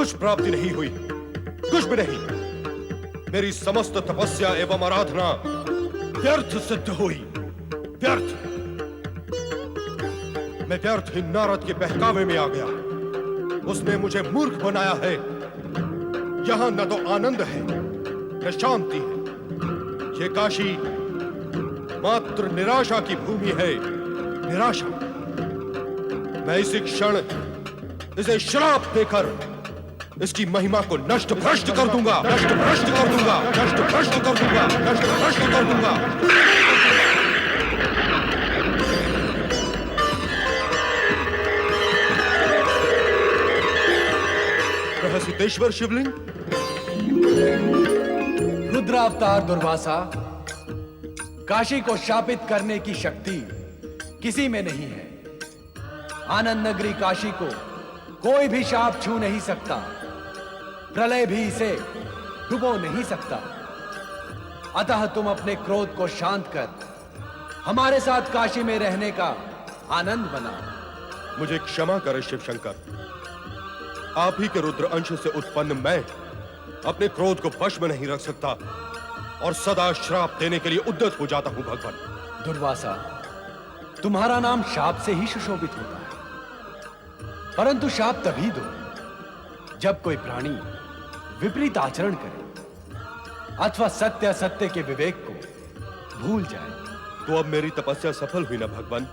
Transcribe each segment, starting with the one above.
कुछ प्राप्ति नहीं हुई, कुछ भी नहीं। मेरी समस्त तपस्या एवं आराधना व्यर्थ सिद्ध हुई, व्यर्थ। मैं व्यर्थ ही नारद के बहकावे में आ गया। उसने मुझे मूर्ख बनाया है। यहां न तो आनंद है न शांति है। ये काशी मात्र निराशा की भूमि है, निराशा। मैं इसी क्षण इसे श्राप देकर इसकी महिमा को नष्ट भ्रष्ट कर दूंगा, नष्ट भ्रष्ट कर दूंगा, नष्ट भ्रष्ट कर दूंगा, नष्ट भ्रष्ट कर दूंगा। सिद्धेश्वर शिवलिंग, रुद्रावतार दुर्वासा, काशी को शापित करने की शक्ति किसी में नहीं है। आनंद नगरी काशी को कोई भी शाप छू नहीं सकता, प्रलय भी इसे डुबो नहीं सकता। अतः तुम अपने क्रोध को शांत कर हमारे साथ काशी में रहने का आनंद बनाओ। मुझे क्षमा करें शिव शंकर। आप ही के रुद्र अंश से उत्पन्न मैं अपने क्रोध को वश में नहीं रख सकता और सदा श्राप देने के लिए उद्यत हो जाता हूं भगवान। दुर्वासा, तुम्हारा नाम शाप से ही सुशोभित होता है, परंतु शाप तभी दो जब कोई प्राणी विपरीत आचरण करे अथवा सत्य असत्य के विवेक को भूल जाए। तो अब मेरी तपस्या सफल हुई ना भगवान?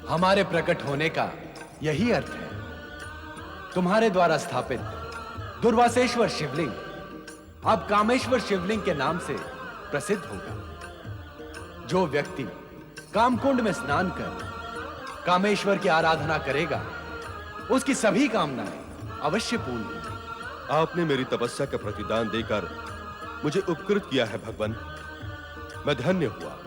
हमारे प्रकट होने का यही अर्थ है। तुम्हारे द्वारा स्थापित दुर्वासेश्वर शिवलिंग अब कामेश्वर शिवलिंग के नाम से प्रसिद्ध होगा। जो व्यक्ति कामकुंड में स्नान कर कामेश्वर की आराधना करेगा उसकी सभी कामनाएं अवश्य पूर्ण होंगी। आपने मेरी तपस्या का प्रतिदान देकर मुझे उपकृत किया है भगवान, मैं धन्य हुआ।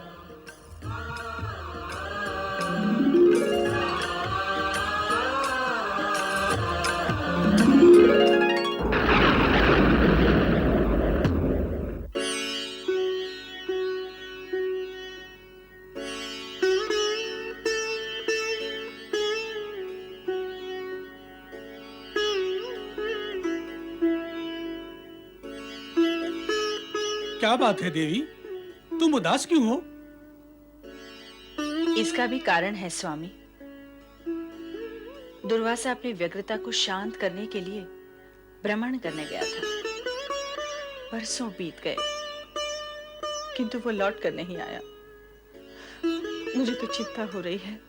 क्या बात है देवी, तुम उदास क्यों हो? इसका भी कारण है स्वामी। दुर्वासा अपनी व्यग्रता को शांत करने के लिए भ्रमण करने गया था। बरसों बीत गए किंतु वो लौट कर नहीं आया। मुझे तो चिंता हो रही है,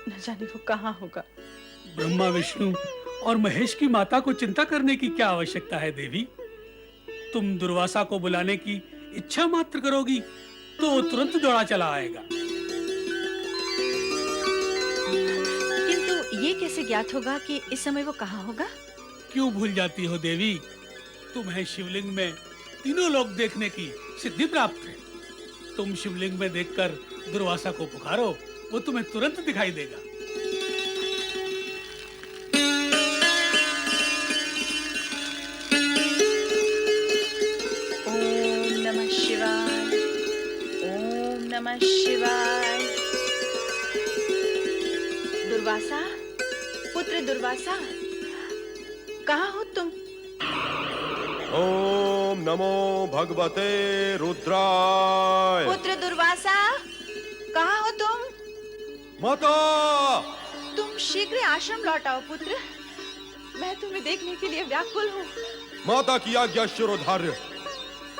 न जाने वो कहाँ होगा। ब्रह्मा विष्णु और महेश की माता को चिंता करने की क्या आवश्यकता है देवी? तुम दुर्वासा को बुलाने की इच्छा मात्र करोगी तो वो तुरंत दौड़ा चला आएगा। किंतु ये कैसे ज्ञात होगा कि इस समय वो कहाँ होगा? क्यों भूल जाती हो देवी? तुम्हें शिवलिंग में तीनों लोक देखने की सिद्धि प्राप्त है। तुम शिवलिंग में देखकर दुर्वासा को पुकारो, वो तुम्हें तुरंत दिखाई देगा। नमः शिवाय। दुर्वासा, पुत्र दुर्वासा, कहाँ हो तुम? ओम नमो भगवते रुद्राय। पुत्र दुर्वासा, कहाँ हो तुम? माता, तुम शीघ्र आश्रम लौट आओ पुत्र, मैं तुम्हें देखने के लिए व्याकुल हूँ। माता की आज्ञा शिरोधार्य,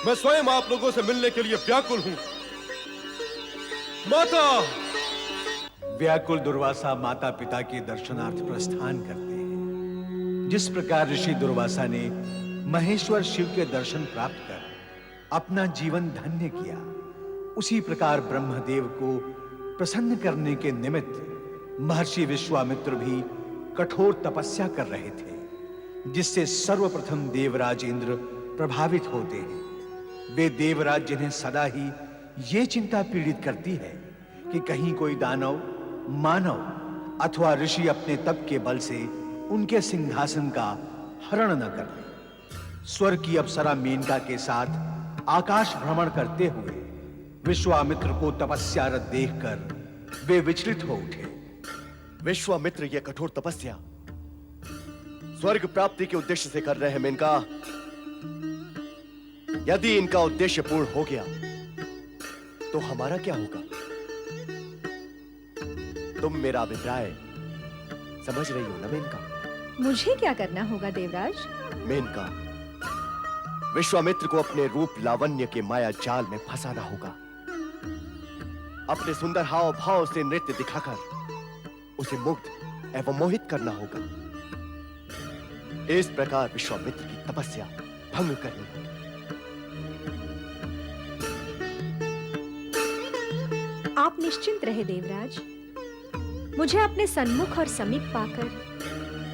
मैं स्वयं आप लोगों से मिलने के लिए व्याकुल हूँ। माता। व्याकुल दुर्वासा माता पिता के दर्शनार्थ प्रस्थान करते हैं। जिस प्रकार ऋषि दुर्वासा ने महेश्वर शिव के दर्शन प्राप्त कर अपना जीवन धन्य किया, उसी प्रकार ब्रह्मदेव को प्रसन्न करने के निमित्त महर्षि विश्वामित्र भी कठोर तपस्या कर रहे थे, जिससे सर्वप्रथम देवराज इंद्र प्रभावित होते हैं। वे देवराज जिन्हें सदा ही ये चिंता पीड़ित करती है कि कहीं कोई दानव, मानव अथवा ऋषि अपने तप के बल से उनके सिंहासन का हरण न कर ले। स्वर्ग की अप्सरा मेनका के साथ आकाश भ्रमण करते हुए विश्वामित्र को तपस्यारत देखकर वे विचलित हो उठे। विश्वामित्र, यह कठोर तपस्या स्वर्ग प्राप्ति के उद्देश्य से कर रहे हैं मेनका। यदि इनका उद्देश्य पूर्ण हो गया तो हमारा क्या होगा? तुम मेरा अभिप्राय समझ रही हो ना मेनका? मुझे क्या करना होगा देवराज? मेनका, विश्वामित्र को अपने रूप लावण्य के माया जाल में फंसाना होगा। अपने सुंदर हाव भाव से नृत्य दिखाकर उसे मुग्ध एवं मोहित करना होगा। इस प्रकार विश्वामित्र की तपस्या भंग करनी होगी। आप निश्चिंत रहे देवराज। मुझे अपने सन्मुख और समीप पाकर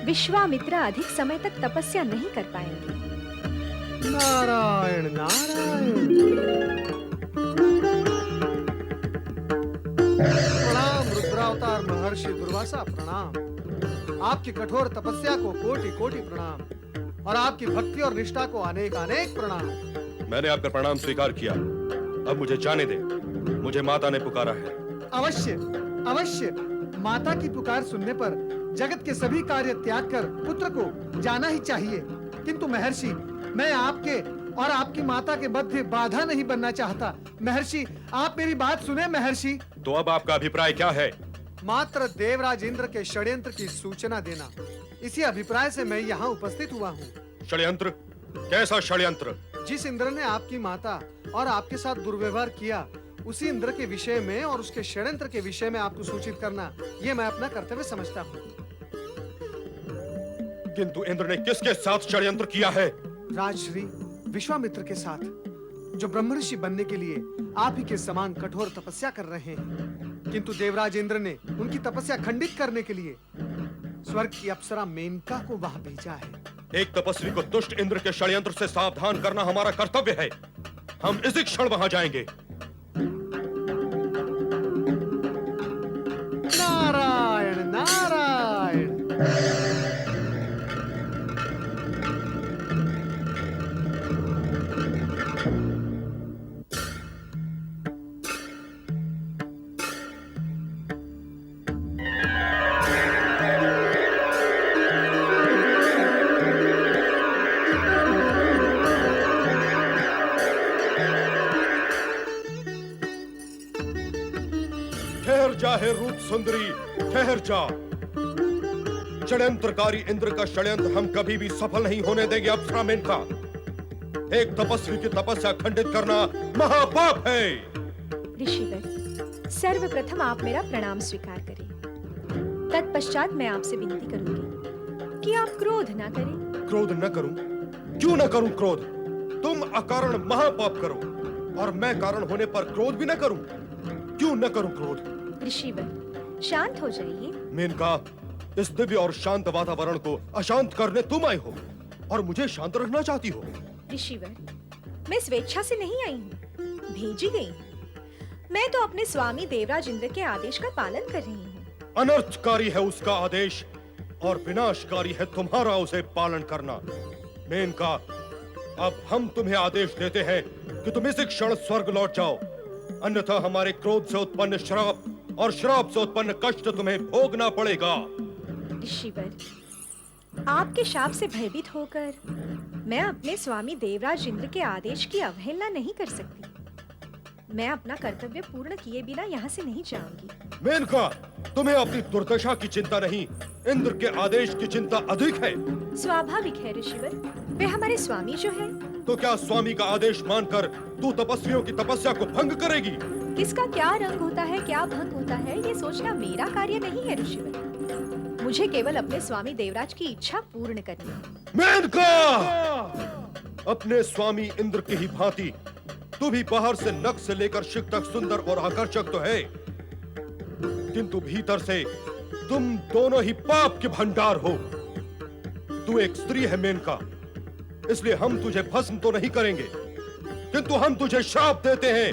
विश्वामित्र अधिक समय तक तपस्या नहीं कर पाएंगे। नारायण नारायण। प्रणाम रुद्रावतार महर्षि दुर्वासा, प्रणाम। आपकी कठोर तपस्या को कोटि कोटि प्रणाम और आपकी भक्ति और निष्ठा को अनेक अनेक प्रणाम। मैंने आपका प्रणाम स्वीकार किया। अब मुझे जाने दे, मुझे माता ने पुकारा है। अवश्य अवश्य, माता की पुकार सुनने पर जगत के सभी कार्य त्याग कर पुत्र को जाना ही चाहिए। किंतु महर्षि, मैं आपके और आपकी माता के मध्य बाधा नहीं बनना चाहता। महर्षि, आप मेरी बात सुने महर्षि। तो अब आपका अभिप्राय क्या है? मात्र देवराज इंद्र के षड्यंत्र की सूचना देना, इसी अभिप्राय से मैं यहाँ उपस्थित हुआ हूँ। षड्यंत्र? कैसा षड्यंत्र? जिस इंद्र ने आपकी माता और आपके साथ दुर्व्यवहार किया, उसी इंद्र के विषय में और उसके षड्यंत्र के विषय में आपको सूचित करना, ये मैं अपना कर्तव्य समझता हूँ। किंतु इंद्र ने किसके साथ षड्यंत्र किया है? राजश्री विश्वामित्र के साथ, जो ब्रह्मर्षि बनने के लिए आप ही के समान कठोर तपस्या कर रहे हैं। किंतु देवराज इंद्र ने उनकी तपस्या खंडित करने के लिए स्वर्ग की अप्सरा मेनका को वहां भेजा है। एक तपस्वी को दुष्ट इंद्र के षड्यंत्र से सावधान करना हमारा कर्तव्य है। हम इसी क्षण वहां जाएंगे। नारायण नारायण। ठहर जा हे रूप सुंदरी, ठहर जा। षड्यंत्रकारी इंद्र का षड्यंत्र हम कभी भी सफल नहीं होने देंगे। अप्सरा मेनका, एक तपस्वी की तपस्या खंडित करना महापाप है। ऋषिवर, सर्वप्रथम आप मेरा प्रणाम स्वीकार करें। तत्पश्चात मैं आपसे विनती करूंगी कि आप क्रोध ना करें। क्रोध न करूं? क्यों न करूं क्रोध? तुम अकारण महापाप करो और मैं कारण होने पर क्रोध भी न करूं। क्यों न करूं क्रोध? ऋषिवर, शांत हो जाइए। मेनका, इस दिव्य और शांत वातावरण को अशांत करने तुम आए हो और मुझे शांत रखना चाहती हो। ऋषिवर, मैं स्वेच्छा से नहीं आई हूँ, भेजी गई हूँ। मैं तो अपने स्वामी देवराज इंद्र के आदेश का पालन कर रही हूँ। अनर्थकारी है उसका आदेश और विनाशकारी है तुम्हारा उसे पालन करना। मेनका, अब हम तुम्हें आदेश देते हैं कि तुम इसी क्षण स्वर्ग लौट जाओ, अन्यथा हमारे क्रोध से उत्पन्न श्राप और श्राप से उत्पन्न कष्ट तुम्हें भोगना पड़ेगा। ऋषिवर, आपके शाप से भयभीत होकर मैं अपने स्वामी देवराज इंद्र के आदेश की अवहेलना नहीं कर सकती। मैं अपना कर्तव्य पूर्ण किए बिना यहाँ से नहीं जाऊंगी। मेनका, तुम्हें अपनी दुर्दशा की चिंता नहीं, इंद्र के आदेश की चिंता अधिक है। स्वाभाविक है ऋषिवर, वे हमारे स्वामी जो है। तो क्या स्वामी का आदेश मानकर तू तपस्वियों की तपस्या को भंग करेगी? किसका क्या रंग होता है, क्या भंग होता है, ये सोचना मेरा कार्य नहीं है ऋषिवर। मुझे केवल अपने स्वामी देवराज की इच्छा पूर्ण करनी है। मेनका, अपने स्वामी इंद्र की ही भांति तू भी बाहर से नख से लेकर शिख तक सुंदर और आकर्षक तो है, किंतु भीतर से तुम दोनों ही पाप के भंडार हो। तू एक स्त्री है मेनका, इसलिए हम तुझे भस्म तो नहीं करेंगे, किंतु हम तुझे श्राप देते हैं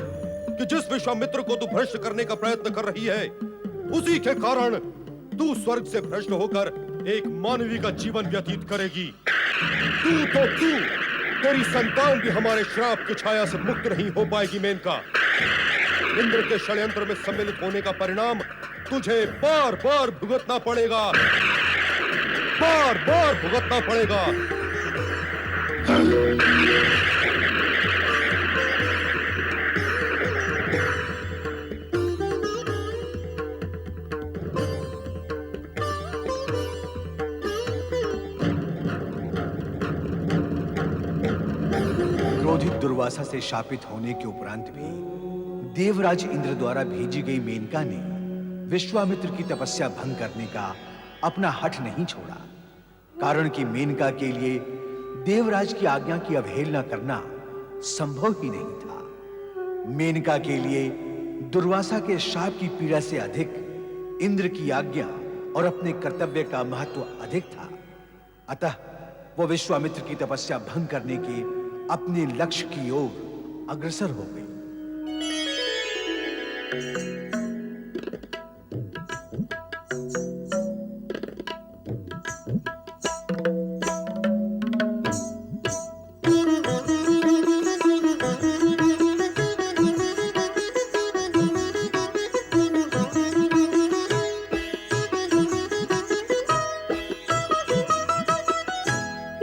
कि जिस विश्वामित्र को तू भ्रष्ट करने का प्रयत्न कर रही है, उसी के कारण तू स्वर्ग से भ्रष्ट होकर एक मानवी का जीवन व्यतीत करेगी। तू तेरी संतान भी हमारे श्राप की छाया से मुक्त नहीं हो पाएगी। मेनका, इंद्र के षड्यंत्र में सम्मिलित होने का परिणाम तुझे बार बार भुगतना पड़ेगा। बार बार भुगतना पड़ेगा। क्रोधित दुर्वासा से शापित होने के उपरांत भी देवराज इंद्र द्वारा भेजी गई मेनका ने विश्वामित्र की तपस्या भंग करने का अपना हठ नहीं छोड़ा, कारण कि मेनका के लिए देवराज की आज्ञा की अवहेलना करना संभव ही नहीं था। मेनका के लिए दुर्वासा के शाप की पीड़ा से अधिक इंद्र की आज्ञा और अपने कर्तव्य का महत्व अधिक था। अतः वो विश्वामित्र की तपस्या भंग करने के अपने लक्ष्य की ओर अग्रसर हो गई।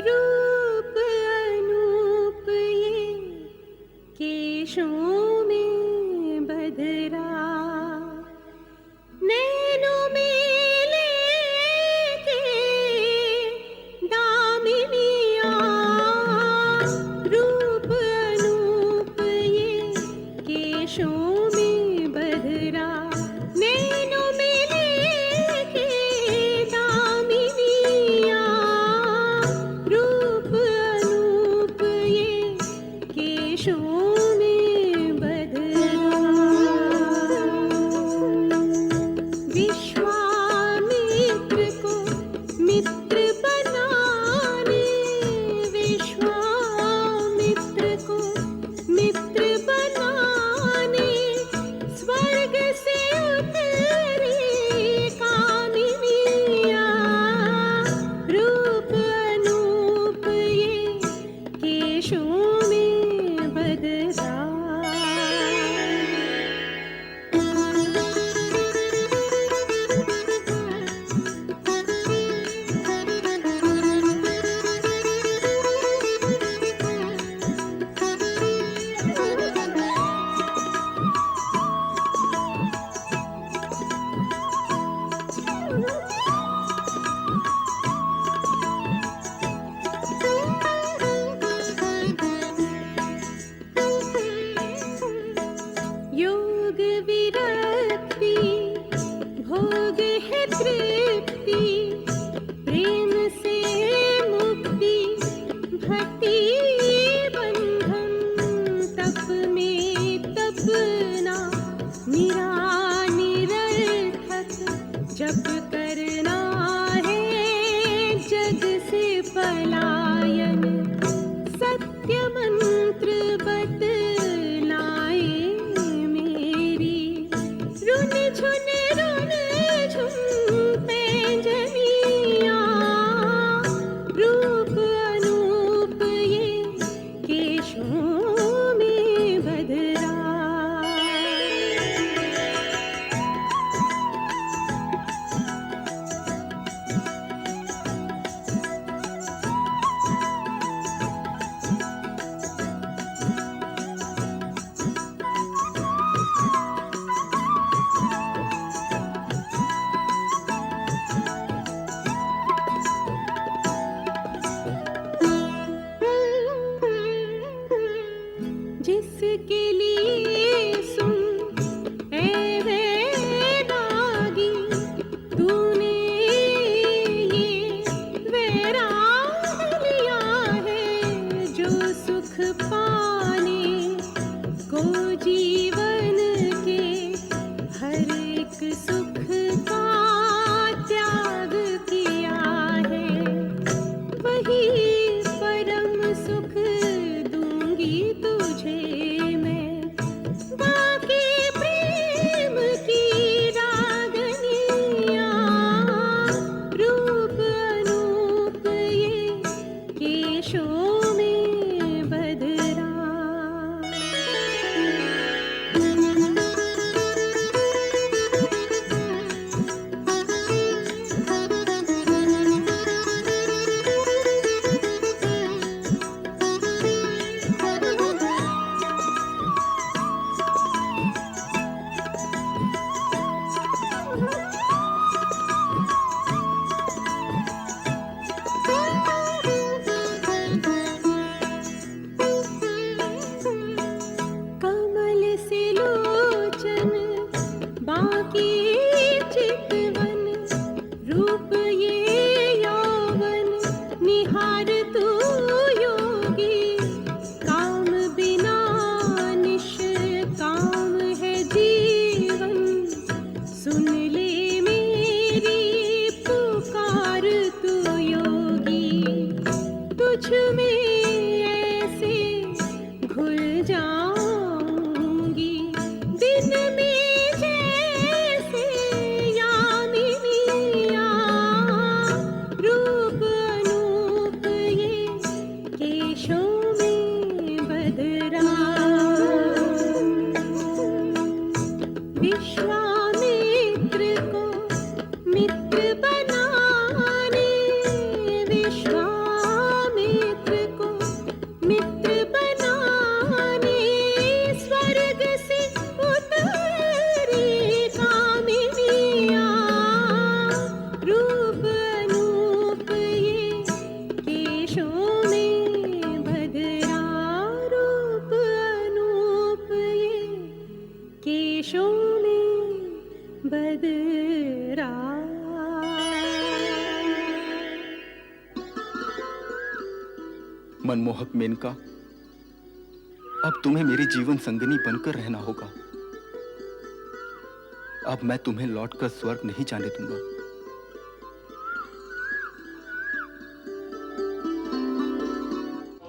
रूप अनूप ये केशों में बधरा, नैनों में लेके दामिनिया। रूप अनूप ये केशों में बधरा, नैनों में लेके दामिनिया। रूप अनूप ये केशों में बधरा। विश्वामित्र को मित्र बनाने, विश्वामित्र को मित्र बनाने स्वर्ग से उतरे कामिनिया। रूप अनूप ये केशों में बधरा। योग विरक्ति भोग है तृप्ति, प्रेम से मुक्ति भक्ति बंधन। तप में तपना निरा निरर्थक, जप करना है जग से पलायन। सत्य मंत्र बतलाए मेरी, रुन झुन पैंजनिया। रूप अनूप ये केशों में बधरा। विश्वामित्र को मित्र बनाने, विश्वामित्र को मित्र बनाने स्वर्ग से उतरी कामिनिया। रूप अनूप ये केशों में बदरा, रूप अनूप ये केशों में बदरा। मनमोहक मेनका, अब तुम्हें मेरी जीवन संगिनी बनकर रहना होगा। अब मैं तुम्हें लौटकर स्वर्ग नहीं जाने दूंगा।